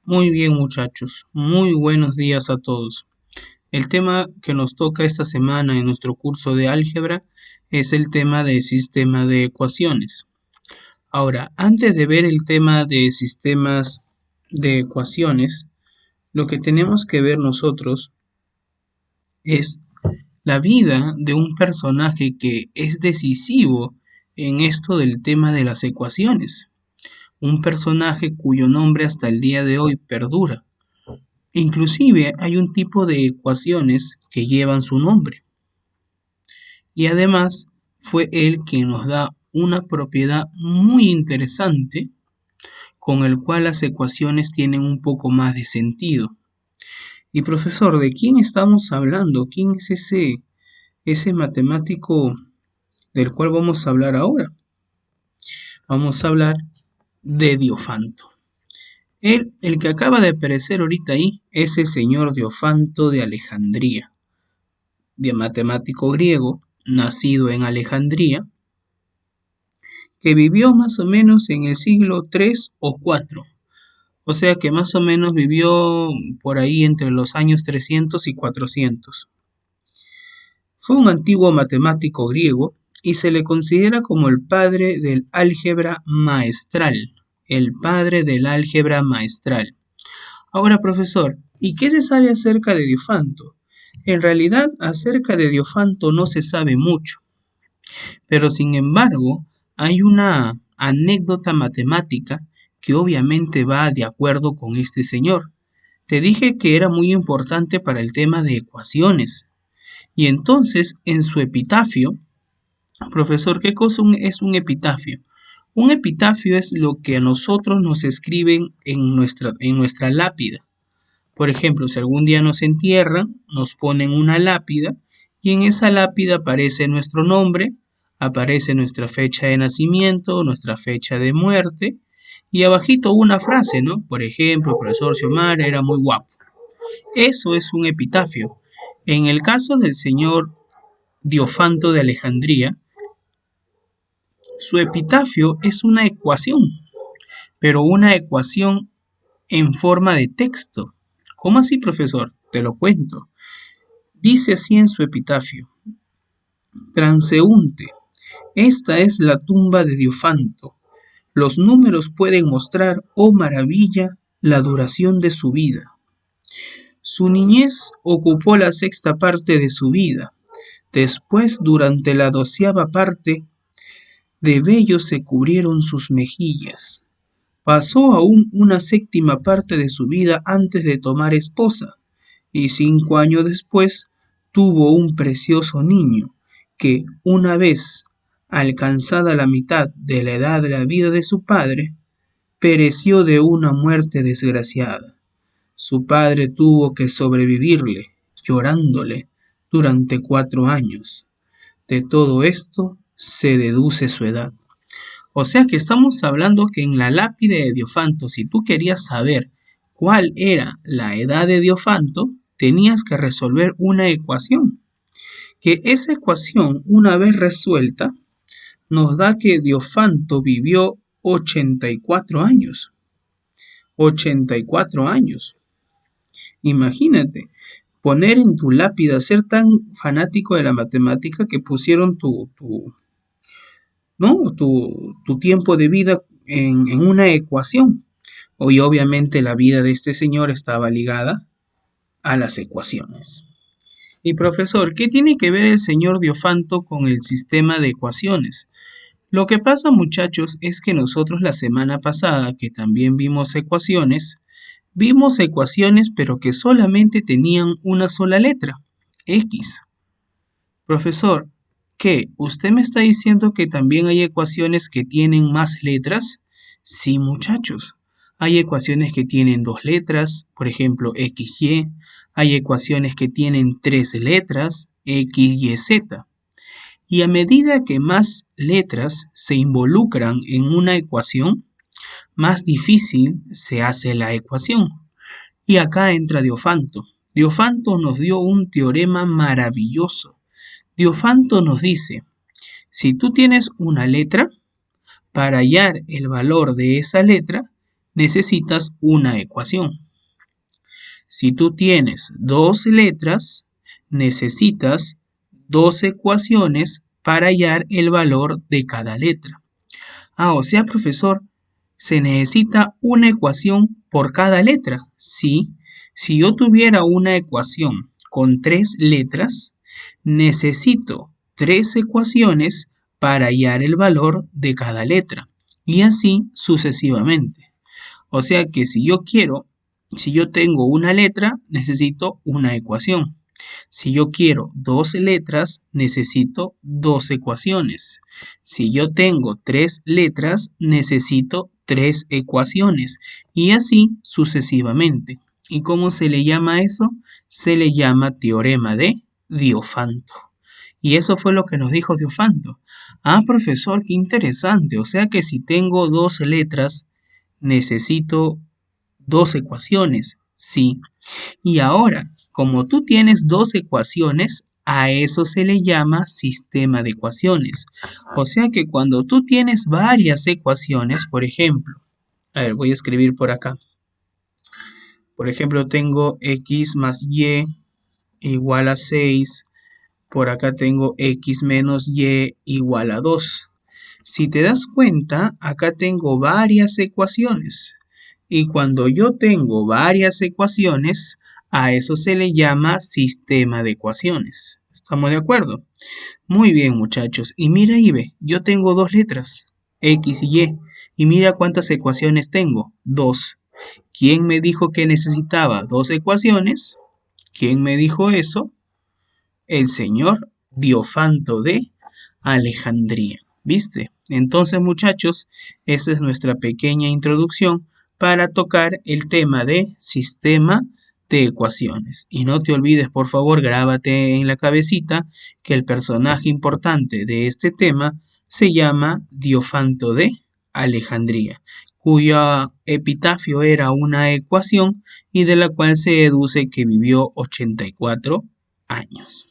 Muy bien, muchachos. Muy buenos días a todos. El tema que nos toca esta semana en nuestro curso de álgebra es el tema de sistema de ecuaciones. Ahora, antes de ver el tema de sistemas de ecuaciones, lo que tenemos que ver nosotros es la vida de un personaje que es decisivo en esto del tema de las ecuaciones. Un personaje cuyo nombre hasta el día de hoy perdura. Inclusive hay un tipo de ecuaciones que llevan su nombre. Y además fue él quien nos da una propiedad muy interesante con el cual las ecuaciones tienen un poco más de sentido. Y profesor, ¿de quién estamos hablando? ¿Quién es ese matemático del cual vamos a hablar ahora? Vamos a hablar de Diofanto. El que acaba de aparecer ahorita ahí es el señor Diofanto de Alejandría, de matemático griego, nacido en Alejandría, que vivió más o menos en el siglo 3 o 4, o sea que más o menos vivió por ahí entre los años 300 y 400. Fue un antiguo matemático griego y se le considera como el padre del álgebra maestral, el padre del álgebra maestral. Ahora, profesor, ¿y qué se sabe acerca de Diofanto? En realidad, acerca de Diofanto no se sabe mucho. Pero sin embargo, hay una anécdota matemática que obviamente va de acuerdo con este señor. Te dije que era muy importante para el tema de ecuaciones. Y entonces, en su epitafio, profesor, ¿qué cosa es un epitafio? Un epitafio es lo que a nosotros nos escriben en nuestra lápida. Por ejemplo, si algún día nos entierran, nos ponen una lápida y en esa lápida aparece nuestro nombre, aparece nuestra fecha de nacimiento, nuestra fecha de muerte y abajito una frase, ¿no? Por ejemplo, el profesor Xiomara era muy guapo. Eso es un epitafio. En el caso del señor Diofanto de Alejandría, su epitafio es una ecuación, pero una ecuación en forma de texto. ¿Cómo así, profesor? Te lo cuento. Dice así en su epitafio: transeúnte, esta es la tumba de Diofanto. Los números pueden mostrar, oh maravilla, la duración de su vida. Su niñez ocupó la sexta parte de su vida. Después, durante la 12ª parte, de vello se cubrieron sus mejillas. Pasó aún una séptima parte de su vida antes de tomar esposa, y 5 años después tuvo un precioso niño, que, una vez alcanzada la mitad de la edad de la vida de su padre, pereció de una muerte desgraciada. Su padre tuvo que sobrevivirle, llorándole, durante 4 años. De todo esto se deduce su edad. O sea que estamos hablando que en la lápida de Diofanto, si tú querías saber cuál era la edad de Diofanto, tenías que resolver una ecuación. Que esa ecuación, una vez resuelta, nos da que Diofanto vivió 84 años. 84 años. Imagínate, poner en tu lápida, ser tan fanático de la matemática que pusieron ¿no? tu tiempo de vida en una ecuación. Y obviamente la vida de este señor estaba ligada a las ecuaciones. Y profesor, ¿qué tiene que ver el señor Diofanto con el sistema de ecuaciones? Lo que pasa, muchachos, es que nosotros la semana pasada, que también vimos ecuaciones pero que solamente tenían una sola letra, X. Profesor, ¿qué? ¿Usted me está diciendo que también hay ecuaciones que tienen más letras? Sí, muchachos. Hay ecuaciones que tienen 2 letras, por ejemplo, x, y. Hay ecuaciones que tienen 3 letras, x, y, z. Y a medida que más letras se involucran en una ecuación, más difícil se hace la ecuación. Y acá entra Diofanto. Diofanto nos dio un teorema maravilloso. Diofanto nos dice, si tú tienes una letra, para hallar el valor de esa letra, necesitas una ecuación. Si tú tienes 2 letras, necesitas 2 ecuaciones para hallar el valor de cada letra. Ah, o sea, profesor, se necesita una ecuación por cada letra. Sí, si yo tuviera una ecuación con 3 letras, necesito 3 ecuaciones para hallar el valor de cada letra. Y así sucesivamente. O sea que si yo tengo una letra, necesito una ecuación. Si yo quiero 2 letras, necesito 2 ecuaciones. Si yo tengo 3 letras, necesito 3 ecuaciones. Y así sucesivamente. ¿Y cómo se le llama eso? Se le llama teorema de Diofanto. Y eso fue lo que nos dijo Diofanto. Ah, profesor, qué interesante. O sea que si tengo 2 letras, necesito 2 ecuaciones. Sí. Y ahora, como tú tienes 2 ecuaciones, a eso se le llama sistema de ecuaciones. O sea que cuando tú tienes varias ecuaciones, por ejemplo, a ver, voy a escribir por acá. Por ejemplo, tengo x más y igual a 6. Por acá tengo x menos y igual a 2. Si te das cuenta, acá tengo varias ecuaciones. Y cuando yo tengo varias ecuaciones, a eso se le llama sistema de ecuaciones. ¿Estamos de acuerdo? Muy bien, muchachos. Y mira y ve, yo tengo 2 letras, X y Y. Y mira cuántas ecuaciones tengo, 2. ¿Quién me dijo que necesitaba 2 ecuaciones? ¿Quién me dijo eso? El señor Diofanto de Alejandría. ¿Viste? Entonces, muchachos, esa es nuestra pequeña introducción para tocar el tema de sistema de ecuaciones. Y no te olvides, por favor, grábate en la cabecita que el personaje importante de este tema se llama Diofanto de Alejandría, cuyo epitafio era una ecuación y de la cual se deduce que vivió 84 años.